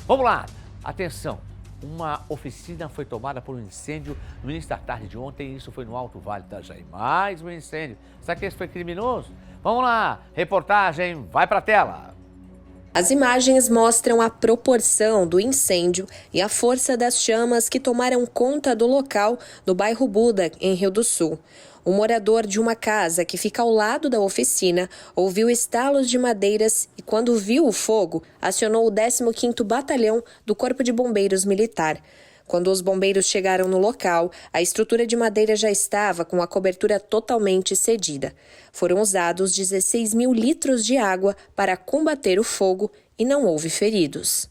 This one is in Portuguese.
Vamos lá, atenção. Uma oficina foi tomada por um incêndio no início da tarde de ontem, isso foi no Alto Vale do Itajaí. Mais um incêndio. Será que esse foi criminoso? Vamos lá, reportagem, vai pra tela. As imagens mostram a proporção do incêndio e a força das chamas que tomaram conta do local no bairro Buda, em Rio do Sul. Um morador de uma casa que fica ao lado da oficina ouviu estalos de madeiras e, quando viu o fogo, acionou o 15º Batalhão do Corpo de Bombeiros Militar. Quando os bombeiros chegaram no local, a estrutura de madeira já estava com a cobertura totalmente cedida. Foram usados 16 mil litros de água para combater o fogo e não houve feridos.